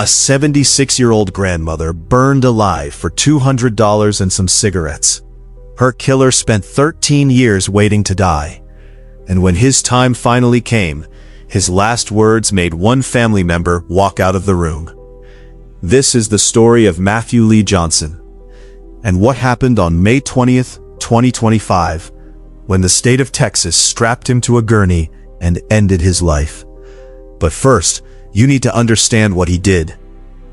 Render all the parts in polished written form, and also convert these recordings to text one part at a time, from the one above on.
A 76-year-old grandmother burned alive for $200 and some cigarettes. Her killer spent 13 years waiting to die. And when his time finally came, his last words made one family member walk out of the room. This is the story of Matthew Lee Johnson, and what happened on May 20th, 2025, when the state of Texas strapped him to a gurney and ended his life. But first, you need to understand what he did,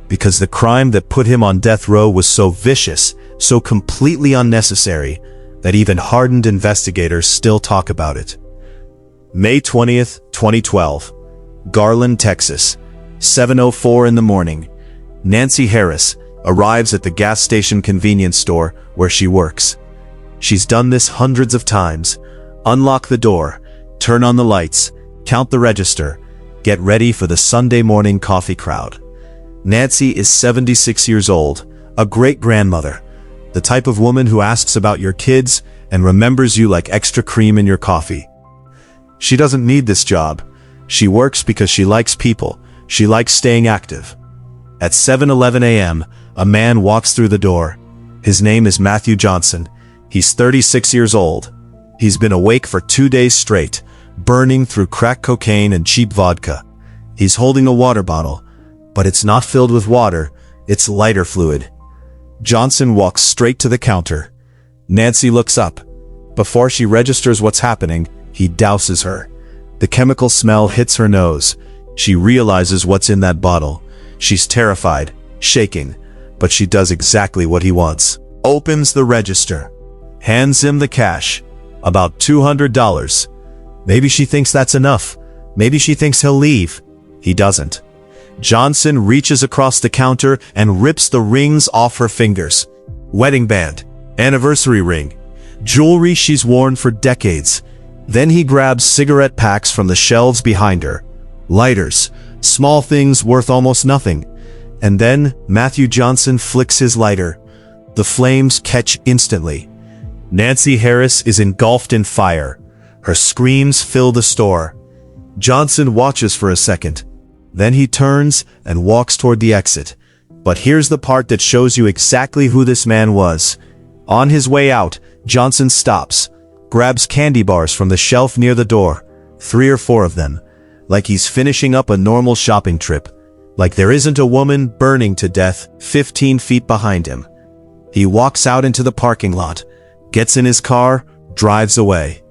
because the crime that put him on death row was so vicious, so completely unnecessary, that even hardened investigators still talk about it. May 20th, 2012, Garland, Texas, 7:04 in the morning. Nancy Harris arrives at the gas station convenience store where she works. She's done this hundreds of times. Unlock the door, turn on the lights, count the register, get ready for the Sunday morning coffee crowd. Nancy is 76 years old, a great-grandmother, the type of woman who asks about your kids and remembers you like extra cream in your coffee. She doesn't need this job. She works because she likes people. She likes staying active. At 7:11 a.m., a man walks through the door. His name is Matthew Johnson. He's 36 years old. He's been awake for 2 days straight, burning through crack cocaine and cheap vodka. He's holding a water bottle, but it's not filled with water, it's lighter fluid. Johnson walks straight to the counter. Nancy looks up. Before she registers what's happening, he douses her. The chemical smell hits her nose. She realizes what's in that bottle. She's terrified, shaking, but she does exactly what he wants. Opens the register. Hands him the cash. About $200. Maybe she thinks that's enough. Maybe she thinks he'll leave. He doesn't. Johnson reaches across the counter and rips the rings off her fingers. Wedding band, anniversary ring, jewelry she's worn for decades. Then he grabs cigarette packs from the shelves behind her. Lighters, small things worth almost nothing. And then Matthew Johnson flicks his lighter. The flames catch instantly. Nancy Harris is engulfed in fire. Her screams fill the store. Johnson watches for a second. Then he turns and walks toward the exit. But here's the part that shows you exactly who this man was. On his way out, Johnson stops, grabs candy bars from the shelf near the door, 3 or 4 of them, like he's finishing up a normal shopping trip, like there isn't a woman burning to death 15 feet behind him. He walks out into the parking lot, gets in his car, drives away.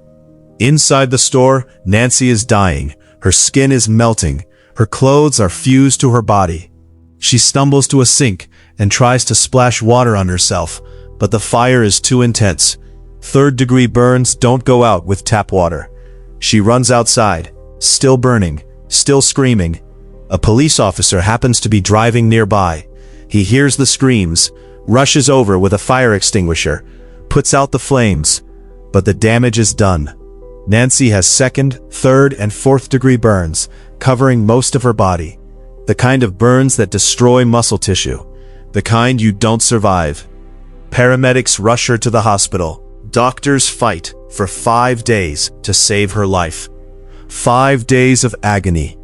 Inside the store, Nancy is dying. Her skin is melting. Her clothes are fused to her body. She stumbles to a sink and tries to splash water on herself, but the fire is too intense. 3rd-degree burns don't go out with tap water. She runs outside, still burning, still screaming. A police officer happens to be driving nearby. He hears the screams, rushes over with a fire extinguisher, puts out the flames, but the damage is done. Nancy has 2nd, 3rd, and 4th-degree burns, covering most of her body. The kind of burns that destroy muscle tissue. The kind you don't survive. Paramedics rush her to the hospital. Doctors fight for 5 days to save her life. 5 days of agony.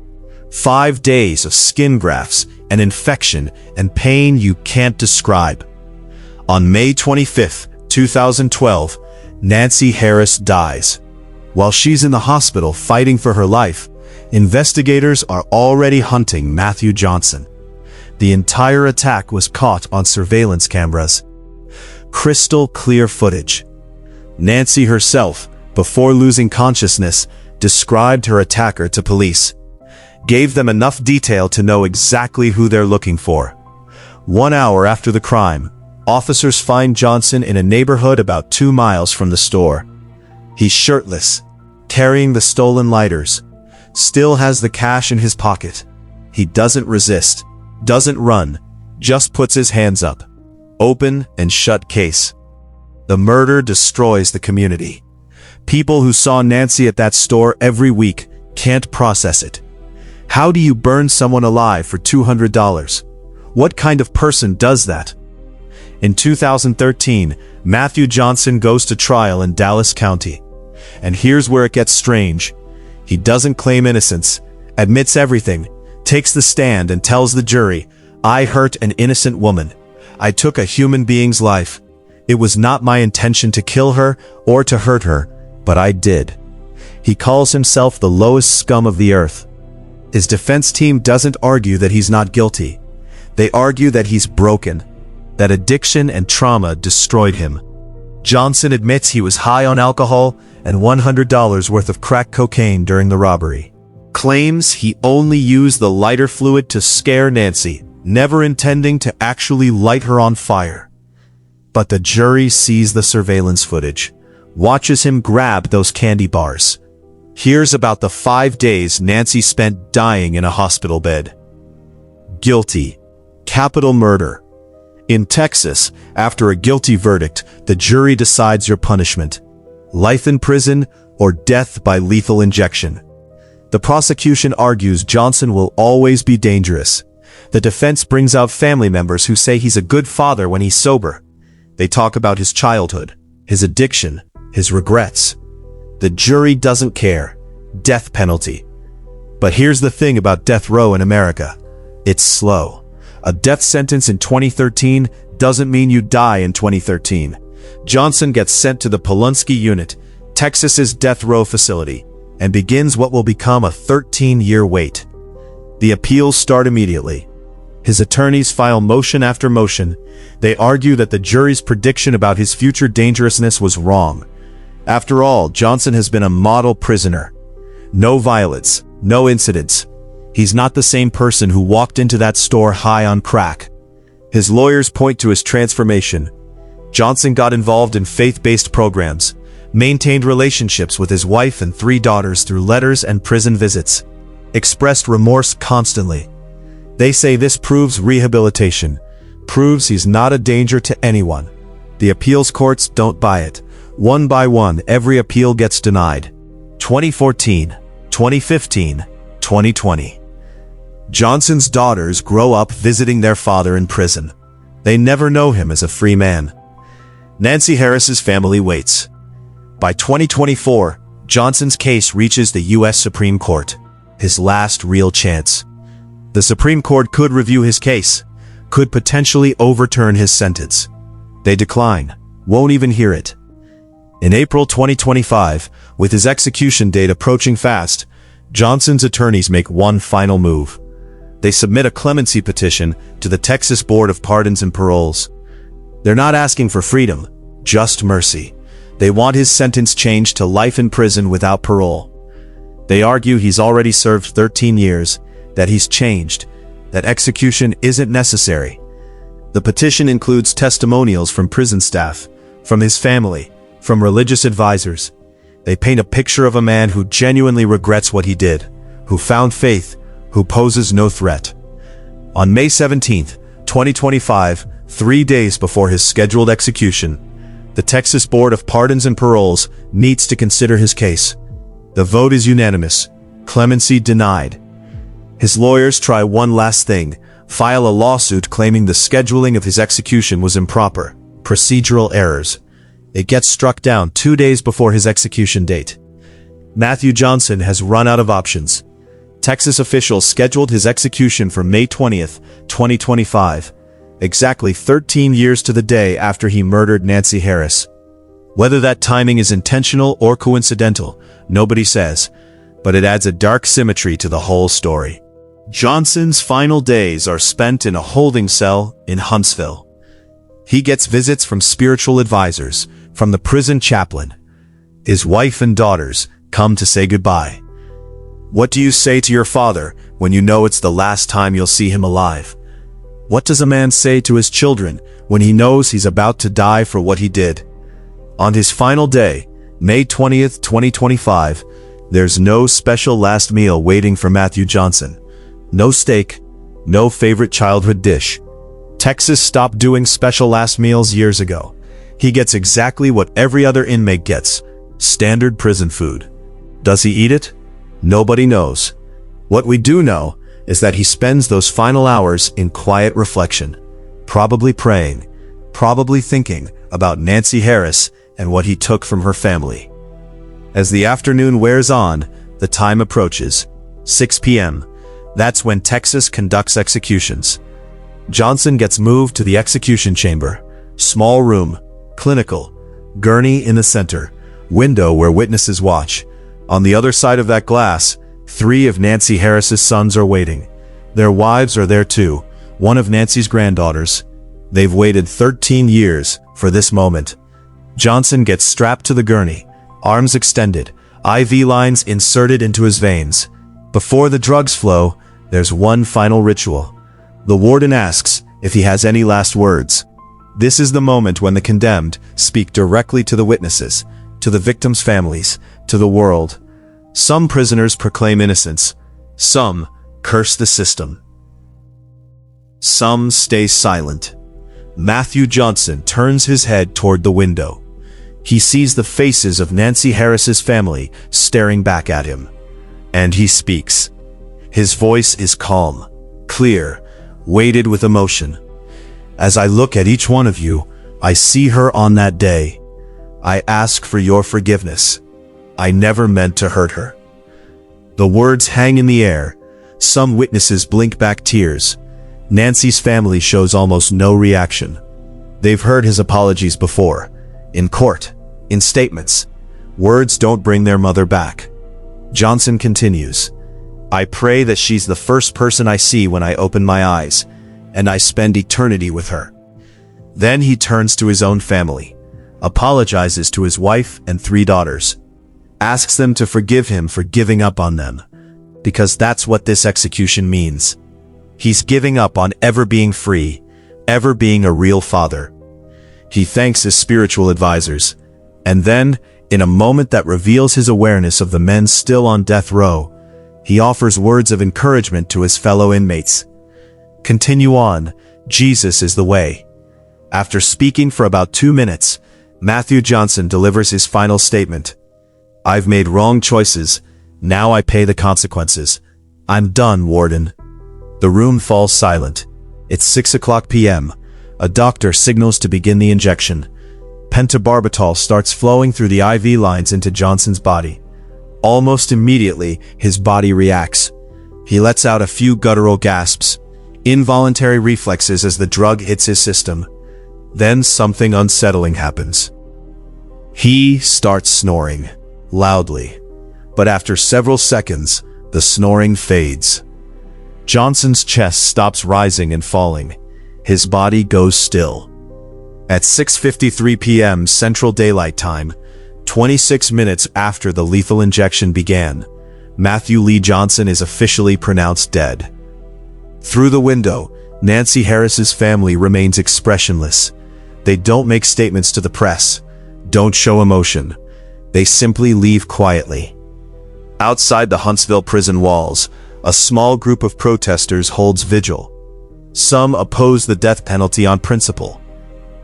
5 days of skin grafts and infection and pain you can't describe. On May 25th, 2012, Nancy Harris dies. While she's in the hospital fighting for her life, investigators are already hunting Matthew Johnson. The entire attack was caught on surveillance cameras. Crystal clear footage. Nancy herself, before losing consciousness, described her attacker to police. Gave them enough detail to know exactly who they're looking for. 1 hour after the crime, officers find Johnson in a neighborhood about 2 miles from the store. He's shirtless, carrying the stolen lighters, still has the cash in his pocket. He doesn't resist, doesn't run, just puts his hands up. Open and shut case. The murder destroys the community. People who saw Nancy at that store every week can't process it. How do you burn someone alive for $200? What kind of person does that? In 2013, Matthew Johnson goes to trial in Dallas County. And here's where it gets strange. He doesn't claim innocence, admits everything, takes the stand and tells the jury, I hurt an innocent woman. I took a human being's life. It was not my intention to kill her or to hurt her, but I did. He calls himself the lowest scum of the earth. His defense team doesn't argue that he's not guilty. They argue that he's broken, that addiction and trauma destroyed him. Johnson admits he was high on alcohol and $100 worth of crack cocaine during the robbery. Claims he only used the lighter fluid to scare Nancy, never intending to actually light her on fire. But the jury sees the surveillance footage, watches him grab those candy bars, hears about the 5 days Nancy spent dying in a hospital bed. Guilty. Capital murder. In Texas, after a guilty verdict, the jury decides your punishment: life in prison or death by lethal injection. The prosecution argues Johnson will always be dangerous. The defense brings out family members who say he's a good father when he's sober. They talk about his childhood, his addiction, his regrets. The jury doesn't care. Death penalty. But here's the thing about death row in America. It's slow. A death sentence in 2013 doesn't mean you die in 2013. Johnson gets sent to the Polunsky Unit, Texas's death row facility, and begins what will become a 13-year wait. The appeals start immediately. His attorneys file motion after motion. They argue that the jury's prediction about his future dangerousness was wrong. After all, Johnson has been a model prisoner. No violence, no incidents. He's not the same person who walked into that store high on crack. His lawyers point to his transformation. Johnson got involved in faith-based programs, maintained relationships with his wife and 3 daughters through letters and prison visits, expressed remorse constantly. They say this proves rehabilitation, proves he's not a danger to anyone. The appeals courts don't buy it. One by one, every appeal gets denied. 2014, 2015, 2020. Johnson's daughters grow up visiting their father in prison. They never know him as a free man. Nancy Harris's family waits. By 2024, Johnson's case reaches the U.S. Supreme Court, his last real chance. The Supreme Court could review his case, could potentially overturn his sentence. They decline, won't even hear it. In April 2025, with his execution date approaching fast, Johnson's attorneys make one final move. They submit a clemency petition to the Texas Board of Pardons and Paroles. They're not asking for freedom, just mercy. They want his sentence changed to life in prison without parole. They argue he's already served 13 years, that he's changed, that execution isn't necessary. The petition includes testimonials from prison staff, from his family, from religious advisors. They paint a picture of a man who genuinely regrets what he did, who found faith, who poses no threat. On May 17, 2025, 3 days before his scheduled execution, the Texas Board of Pardons and Paroles meets to consider his case. The vote is unanimous. Clemency denied. His lawyers try one last thing, file a lawsuit claiming the scheduling of his execution was improper, procedural errors. It gets struck down 2 days before his execution date. Matthew Johnson has run out of options. Texas officials scheduled his execution for May 20th, 2025, exactly 13 years to the day after he murdered Nancy Harris. Whether that timing is intentional or coincidental, nobody says, but it adds a dark symmetry to the whole story. Johnson's final days are spent in a holding cell in Huntsville. He gets visits from spiritual advisors, from the prison chaplain. His wife and daughters come to say goodbye. What do you say to your father when you know it's the last time you'll see him alive? What does a man say to his children when he knows he's about to die for what he did? On his final day, May 20th, 2025, there's no special last meal waiting for Matthew Johnson. No steak, no favorite childhood dish. Texas stopped doing special last meals years ago. He gets exactly what every other inmate gets: standard prison food. Does he eat it? Nobody knows. What we do know is that he spends those final hours in quiet reflection, probably praying, probably thinking about Nancy Harris and what he took from her family. As the afternoon wears on, the time approaches. 6 p.m. That's when Texas conducts executions. Johnson gets moved to the execution chamber. Small room, clinical, gurney in the center, window where witnesses watch. On the other side of that glass, 3 of Nancy Harris's sons are waiting. Their wives are there too, one of Nancy's granddaughters. They've waited 13 years for this moment. Johnson gets strapped to the gurney, arms extended, IV lines inserted into his veins. Before the drugs flow, there's one final ritual. The warden asks if he has any last words. This is the moment when the condemned speak directly to the witnesses, to the victims' families, to the world. Some prisoners proclaim innocence. Some curse the system. Some stay silent. Matthew Johnson turns his head toward the window. He sees the faces of Nancy Harris's family staring back at him. And he speaks. His voice is calm, clear, weighted with emotion. As I look at each one of you, I see her on that day. I ask for your forgiveness. I never meant to hurt her. The words hang in the air. Some witnesses blink back tears. Nancy's family shows almost no reaction. They've heard his apologies before. In court, in statements. Words don't bring their mother back. Johnson continues. I pray that she's the first person I see when I open my eyes, and I spend eternity with her. Then he turns to his own family, apologizes to his wife and 3 daughters, asks them to forgive him for giving up on them, because that's what this execution means. He's giving up on ever being free, ever being a real father. He thanks his spiritual advisors, and then, in a moment that reveals his awareness of the men still on death row, he offers words of encouragement to his fellow inmates. Continue on, Jesus is the way. After speaking for about 2 minutes, Matthew Johnson delivers his final statement. I've made wrong choices, now I pay the consequences. I'm done, Warden. The room falls silent. It's 6:00 p.m. A doctor signals to begin the injection. Pentobarbital starts flowing through the IV lines into Johnson's body. Almost immediately, his body reacts. He lets out a few guttural gasps, involuntary reflexes as the drug hits his system. Then something unsettling happens. He starts snoring, loudly. But after several seconds, the snoring fades. Johnson's chest stops rising and falling. His body goes still. At 6:53 p.m. Central Daylight Time, 26 minutes after the lethal injection began, Matthew Lee Johnson is officially pronounced dead. Through the window, Nancy Harris's family remains expressionless. They don't make statements to the press, don't show emotion. They simply leave quietly. Outside the Huntsville prison walls, a small group of protesters holds vigil. Some oppose the death penalty on principle.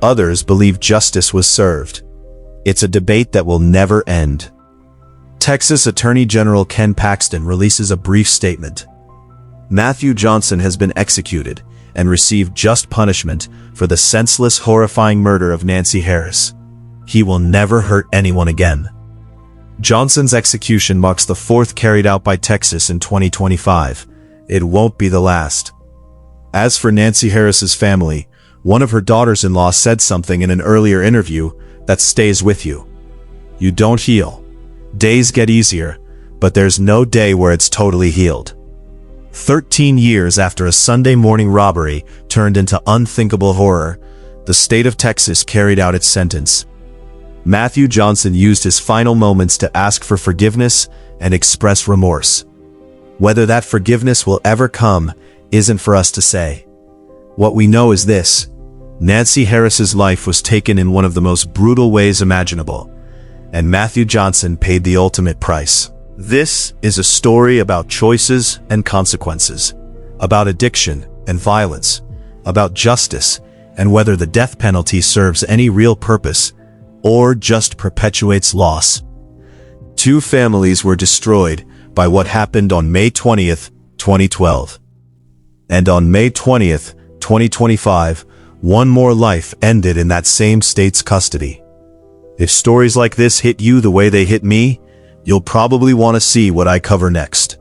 Others believe justice was served. It's a debate that will never end. Texas Attorney General Ken Paxton releases a brief statement. Matthew Johnson has been executed and received just punishment for the senseless, horrifying murder of Nancy Harris. He will never hurt anyone again. Johnson's execution marks the 4th carried out by Texas in 2025. It won't be the last. As for Nancy Harris's family, one of her daughters-in-law said something in an earlier interview that stays with you. You don't heal. Days get easier, but there's no day where it's totally healed. 13 years after a Sunday morning robbery turned into unthinkable horror, the state of Texas carried out its sentence. Matthew Johnson used his final moments to ask for forgiveness and express remorse. Whether that forgiveness will ever come isn't for us to say. What we know is this: Nancy Harris's life was taken in one of the most brutal ways imaginable, and Matthew Johnson paid the ultimate price. This is a story about choices and consequences, about addiction and violence, about justice and whether the death penalty serves any real purpose or just perpetuates loss. 2 families were destroyed by what happened on May 20th, 2012. And on May 20th, 2025, one more life ended in that same state's custody. If stories like this hit you the way they hit me, you'll probably want to see what I cover next.